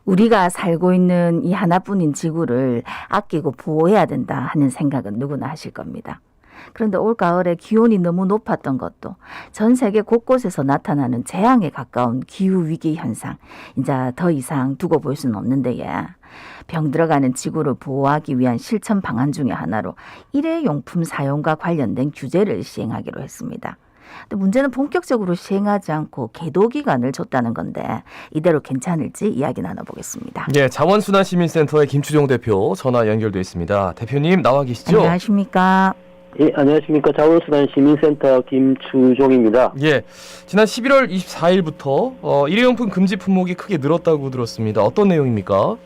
우리가 살고 있는 이 하나뿐인 지구를 아끼고 보호해야 된다 하는 생각은 누구나 하실 겁니다. 그런데 올 가을에 기온이 너무 높았던 것도 전 세계 곳곳에서 나타나는 재앙에 가까운 기후위기 현상, 이제 더 이상 두고 볼 수는 없는데 병 들어가는 지구를 보호하기 위한 실천 방안 중에 하나로 일회용품 사용과 관련된 규제를 시행하기로 했습니다. 근데 문제는 본격적으로 시행하지 않고 계도 기간을 줬다는 건데 이대로 괜찮을지 이야기 나눠보겠습니다. 예, 자원순환시민센터의 김추종 대표 전화 연결돼 있습니다. 대표님 나와 계시죠? 안녕하십니까? 예, 안녕하십니까. 자원순환시민센터 김추종입니다. 예, 지난 11월 24일부터 일회용품 금지 품목이 크게 늘었다고 들었습니다. 어떤 내용입니까?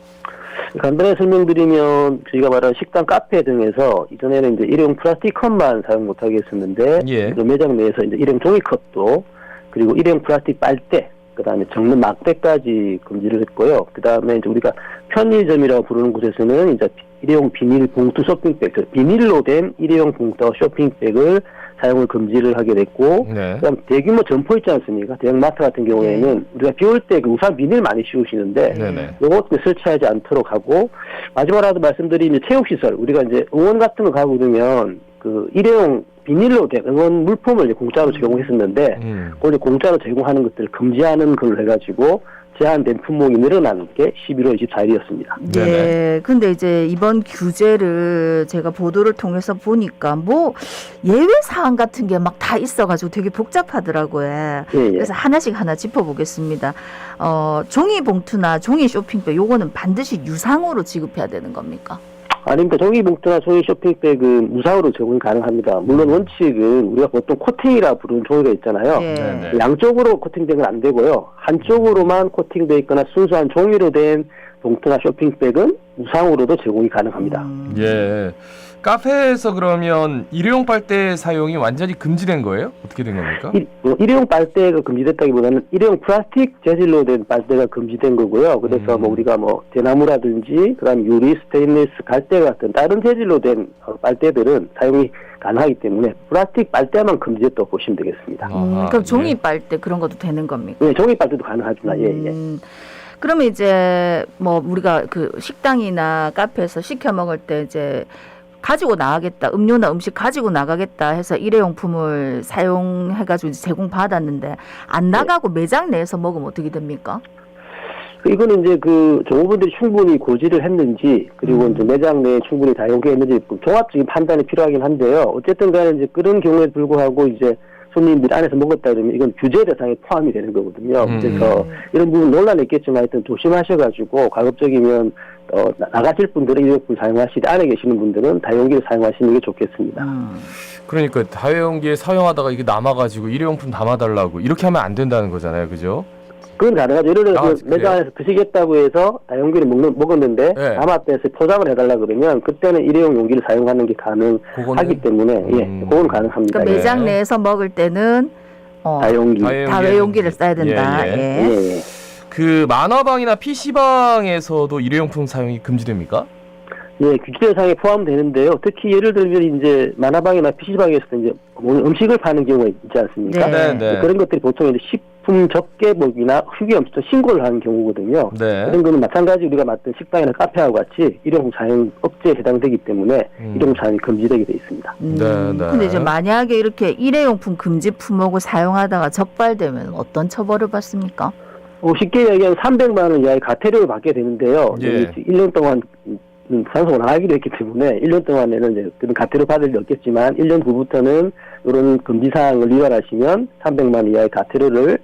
간단하게 설명드리면 저희가 말하는 식당, 카페 등에서 이전에는 이제 일회용 플라스틱 컵만 사용 못하게 했었는데 예. 그 매장 내에서 이제 일회용 종이컵도 그리고 일회용 플라스틱 빨대, 그다음에 접는 막대까지 금지를 했고요. 그다음에 이제 우리가 편의점이라고 부르는 곳에서는 이제 일회용 비닐 봉투 쇼핑백, 비닐로 된 일회용 봉투 쇼핑백을 사용을 금지를 하게 됐고, 네. 그다음 대규모 점포 있지 않습니까? 대형마트 같은 경우에는 우리가 비 올 때 그 우산 비닐 많이 씌우시는데, 네네. 요것도 설치하지 않도록 하고, 마지막으로 말씀드린 이제 체육시설, 우리가 이제 응원 같은 거 가고 그러면 그 일회용 비닐로 된 응원 물품을 이제 공짜로 제공했었는데, 그걸 이제 공짜로 제공하는 것들을 금지하는 걸로 해가지고 제한된 품목이 늘어나는 게 11월 24일이었습니다. 네. 근데 이제 이번 규제를 제가 보도를 통해서 보니까 뭐 예외 사항 같은 게 막 다 있어가지고 되게 복잡하더라고요. 예. 그래서 하나씩 하나 짚어보겠습니다. 종이 봉투나 종이 쇼핑백 요거는 반드시 유상으로 지급해야 되는 겁니까? 아닙니다. 종이 봉투나 종이 쇼핑백은 무상으로 제공이 가능합니다. 물론 원칙은 우리가 보통 코팅이라 부르는 종이가 있잖아요. 예. 네네. 양쪽으로 코팅된 건 안 되고요. 한쪽으로만 코팅되어 있거나 순수한 종이로 된 봉투나 쇼핑백은 무상으로도 제공이 가능합니다. 예. 카페에서 그러면 일회용 빨대 사용이 완전히 금지된 거예요? 어떻게 된 겁니까? 일회용 빨대가 금지됐다기보다는 일회용 플라스틱 재질로 된 빨대가 금지된 거고요. 그래서 뭐 우리가 뭐 대나무라든지 그다음 유리, 스테인리스, 갈대 같은 다른 재질로 된 빨대들은 사용이 가능하기 때문에 플라스틱 빨대만 금지했다고 보시면 되겠습니다. 그럼 종이 빨대 그런 것도 되는 겁니까? 네, 종이 빨대도 가능하지만 예. 그러면 이제 뭐 우리가 그 식당이나 카페에서 시켜 먹을 때 이제 가지고 나가겠다, 음료나 음식 가지고 나가겠다 해서 일회용품을 사용해가지고 제공받았는데 안 나가고 매장 내에서 먹으면 어떻게 됩니까? 이거는 이제 그 종업원들이 충분히 고지를 했는지 그리고 이제 매장 내에 충분히 다 용기했는지 종합적인 판단이 필요하긴 한데요. 어쨌든 간에 이제 그런 경우에 불구하고 이제 손님들이 안에서 먹었다 그러면 이건 규제 대상에 포함이 되는 거거든요. 그래서 이런 부분 논란이 있겠지만 하여튼 조심하셔가지고 가급적이면 나가실 분들은 일회용품 사용하시되 안에 계시는 분들은 다용기를 사용하시는 게 좋겠습니다. 그러니까 다용기에 사용하다가 이게 남아가지고 일회용품 담아달라고 이렇게 하면 안 된다는 거잖아요, 그죠? 그건 가능하죠. 예를 들어서 매장 안에서 드시겠다고 해서 다용기를 먹었는데 네. 남았다 해서 포장을 해달라 그러면 그때는 일회용 용기를 사용하는 게 가능하기 때문에 그건 가능합니다. 그러니까 매장 내에서 먹을 때는 다회용기를 써야 된다. 예. 그 만화방이나 PC방에서도 일회용품 사용이 금지됩니까? 예, 규제 대상에 포함되는데요. 특히 예를 들면 이제 만화방이나 PC방에서 이제 음식을 파는 경우가 있지 않습니까? 네. 그런 것들이 보통 이제 식품 적개복이나 휴게염수 신고를 하는 경우거든요. 네. 그런 거는 마찬가지 우리가 맡은 식당이나 카페하고 같이 일회용 사용 억제에 해당되기 때문에 일회용 사용이 금지되게 돼 있습니다. 근데 이제 만약에 이렇게 일회용품 금지 품목을 사용하다가 적발되면 어떤 처벌을 받습니까? 쉽게 이야기하면 300만 원 이하의 가태료를 받게 되는데요. 예. 1년 동안 산소가 나가기로 했기 때문에 1년 동안에는 이제 그런 가태료 받을 일 없겠지만 1년 후부터는 이런 금지사항을 위반하시면 300만 원 이하의 가태료를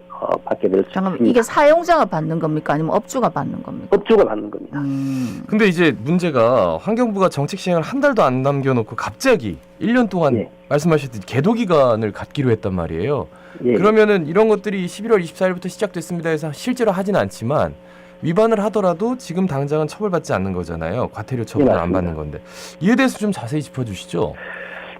받게 될 수 있습니다. 잠깐만, 이게 사용자가 받는 겁니까? 아니면 업주가 받는 겁니까? 업주가 받는 겁니다. 근데 이제 문제가 환경부가 정책 시행을 한 달도 안 남겨놓고 갑자기 1년 동안 말씀하셨듯이 계도 기간을 갖기로 했단 말이에요. 그러면은 이런 것들이 11월 24일부터 시작됐습니다 해서 실제로 하진 않지만 위반을 하더라도 지금 당장은 처벌받지 않는 거잖아요. 과태료 처벌을 안 받는 건데. 이에 대해서 좀 자세히 짚어주시죠.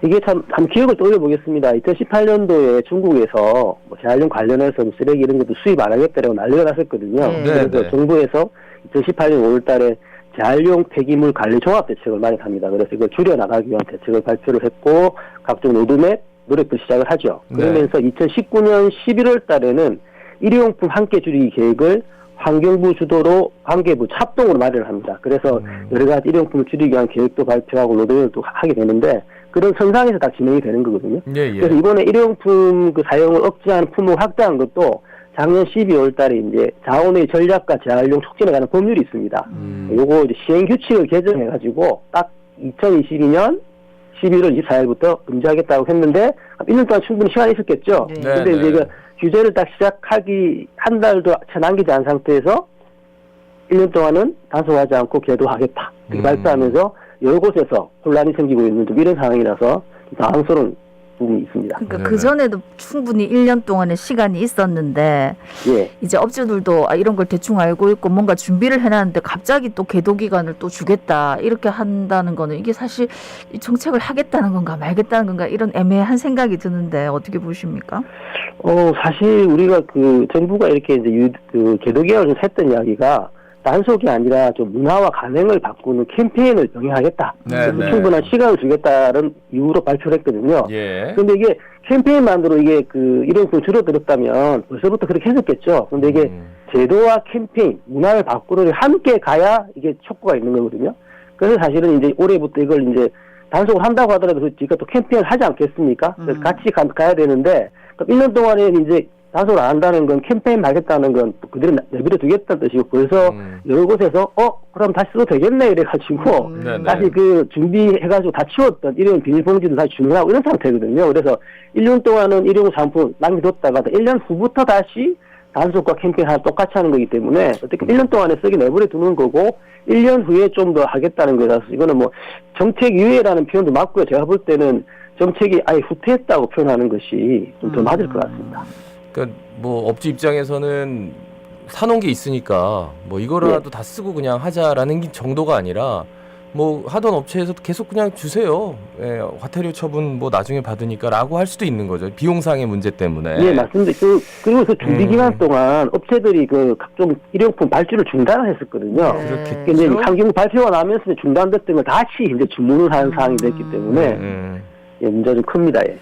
이게 한번 기억을 떠올려보겠습니다. 2018년도에 중국에서 재활용 관련해서 쓰레기 이런 것도 수입 안 하겠다라고 난리가 났었거든요. 그래서 정부에서 2018년 5월달에 재활용 폐기물 관리 종합대책을 마련합니다. 그래서 이걸 줄여나가기 위한 대책을 발표를 했고 각종 로드맵 노력도 시작을 하죠. 그러면서 2019년 11월 달에는 일회용품 함께 줄이기 계획을 환경부 주도로 관계부 합동으로 마련을 합니다. 그래서 여러 가지 일회용품을 줄이기 위한 계획도 발표하고 노동도 하게 되는데 그런 선상에서 다 진행이 되는 거거든요. 예, 예. 그래서 이번에 일회용품 그 사용을 억제하는 품목 확대한 것도 작년 12월 달에 이제 자원의 전략과 재활용 촉진에 관한 법률이 있습니다. 요거 이제 시행 규칙을 개정해가지고 딱 2022년 11월 24일부터 금지하겠다고 했는데 1년 동안 충분히 시간이 있었겠죠. 네. 근데 이제 그 규제를 딱 시작하기 한 달도 채 남기지 않은 상태에서 1년 동안은 단속하지 않고 계도하겠다. 이렇게 발표하면서 여러 곳에서 혼란이 생기고 있는 좀 이런 상황이라서 당황스러운 부분이 있습니다. 그러니까 네네. 그 전에도 충분히 1년 동안의 시간이 있었는데 예. 이제 업주들도 이런 걸 대충 알고 있고 뭔가 준비를 해놨는데 갑자기 또 계도 기간을 또 주겠다 이렇게 한다는 거는 이게 사실 이 정책을 하겠다는 건가 말겠다는 건가 이런 애매한 생각이 드는데 어떻게 보십니까? 사실 우리가 그 정부가 이렇게 이제 그 계도 기간을 좀 셌던 이야기가 단속이 아니라 좀 문화와 관행을 바꾸는 캠페인을 병행하겠다. 네, 네. 충분한 시간을 주겠다는 이유로 발표를 했거든요. 예. 근데 이게 캠페인만으로 이게 그 일회용품 줄어들었다면 벌써부터 그렇게 했었겠죠. 근데 이게 제도와 캠페인, 문화를 바꾸는 함께 가야 이게 촉구가 있는 거거든요. 그래서 사실은 이제 올해부터 이걸 이제 단속을 한다고 하더라도 저희가 또 캠페인을 하지 않겠습니까? 그래서 같이 가야 되는데, 그럼 1년 동안에 이제 단속을 안 한다는 건 캠페인 말겠다는 건 그대로 내버려 두겠다는 뜻이고, 벌써 여러 곳에서, 그럼 다시 써도 되겠네, 이래가지고, 네네. 다시 그 준비해가지고 다 치웠던 일회용 비닐봉지도 다시 주문하고 이런 상태거든요. 그래서 1년 동안은 일회용 상품 남겨뒀다가 1년 후부터 다시 단속과 캠페인 하나 똑같이 하는 거기 때문에 어떻게 1년 동안에 쓰기 내버려 두는 거고 1년 후에 좀 더 하겠다는 거라서 이거는 뭐 정책 유예라는 표현도 맞고요. 제가 볼 때는 정책이 아예 후퇴했다고 표현하는 것이 좀 더 맞을 것 같습니다. 그러니까 뭐 업주 입장에서는 사놓은 게 있으니까 뭐 이거라도 다 쓰고 그냥 하자라는 정도가 아니라 뭐 하던 업체에서도 계속 그냥 주세요. 예, 과태료 처분 뭐 나중에 받으니까라고 할 수도 있는 거죠. 비용상의 문제 때문에. 예, 맞습니다. 그리고 그 준비 기간 동안 업체들이 그 각종 일회용품 발주를 중단을 했었거든요. 네. 그렇겠죠. 근데 이제 환경 발표가 나면서 중단됐던 걸 다시 이제 주문을 하는 상황이 됐기 때문에 예, 문제가 좀 큽니다. 예.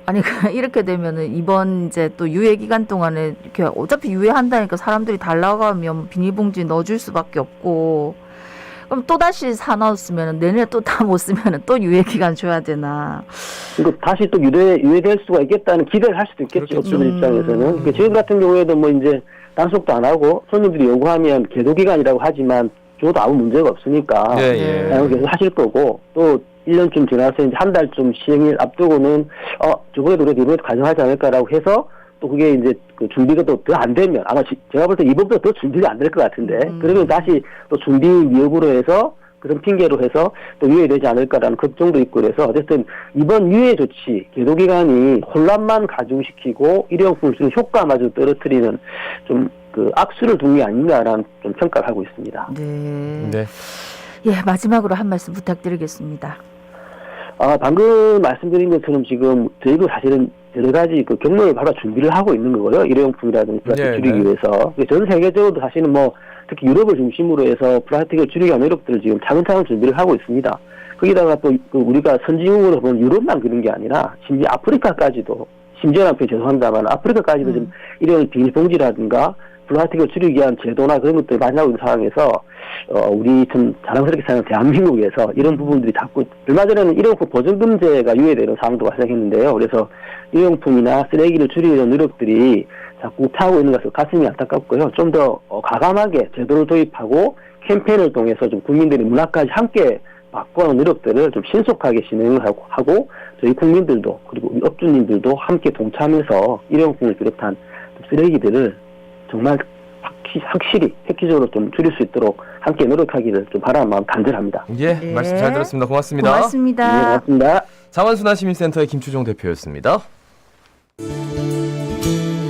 아니 이렇게 되면은 이번 이제 또 유예 기간 동안에 이렇게 어차피 유예한다니까 사람들이 달라가면 비닐봉지 넣어줄 수밖에 없고 그럼 또 다시 사놨으면 내년에 또 다 못 쓰면 또 유예 기간 줘야 되나? 이거 다시 또 유예될 수가 있겠다는 기대를 할 수도 있겠죠. 그렇겠죠. 업주들 입장에서는. 그러니까 지금 같은 경우에도 뭐 이제 단속도 안 하고 손님들이 요구하면 계도 기간이라고 하지만 줘도 아무 문제가 없으니까 예, 예. 계속 하실 거고 또 1년쯤 지나서 이제 한 달쯤 시행일 앞두고는 저번에도 우리가 이번에도 가정하지 않을까라고 해서 또 그게 이제 그 준비가 또 더 안 되면 아마 제가 볼 때 이번보다 더 준비가 안 될 것 같은데 그러면 다시 또 준비 미흡으로 해서 그런 핑계로 해서 또 유예되지 않을까라는 걱정도 있고 그래서 어쨌든 이번 유예 조치 계도 기간이 혼란만 가중시키고 일회용품을 쓰는 효과마저 떨어뜨리는 좀 그 악수를 둔 게 아닌가라는 좀 평가를 하고 있습니다. 네. 네. 예, 마지막으로 한 말씀 부탁드리겠습니다. 방금 말씀드린 것처럼 지금 저희도 사실은 여러 가지 그 경로를 바로 준비를 하고 있는 거고요. 일회용품이라든지 플라스틱 네, 줄이기 네. 위해서. 전 세계적으로 사실은 뭐 특히 유럽을 중심으로 해서 플라스틱을 줄이기 위한 노력들을 지금 차근차근 준비를 하고 있습니다. 거기다가 또 그 우리가 선진국으로 보면 유럽만 그런 게 아니라 심지어 아프리카까지도 심지어는 죄송합니다만 아프리카까지도 지금 일회용 비닐봉지라든가 플라스틱을 줄이기 위한 제도나 그런 것들을 많이 하고 있는 상황에서 우리 좀 자랑스럽게 사는 대한민국에서 이런 부분들이 자꾸 얼마 전에는 일회용품 보증금제가 유예되는 상황도 발생했는데요. 그래서 일회용품이나 쓰레기를 줄이려는 노력들이 자꾸 타고 있는 것을 가슴이 안타깝고요. 좀 더 과감하게 제도를 도입하고 캠페인을 통해서 좀 국민들의 문화까지 함께 바꿔는 노력들을 좀 신속하게 진행을 하고 저희 국민들도 그리고 우리 업주님들도 함께 동참해서 일회용품을 비롯한 쓰레기들을 정말 확실히 획기적으로 좀 줄일 수 있도록 함께 노력하기를 좀 바라는 마음 간절합니다. 예, 네. 말씀 잘 들었습니다. 고맙습니다. 고맙습니다. 네, 고맙습니다. 장원순환시민센터의 김추종 대표였습니다.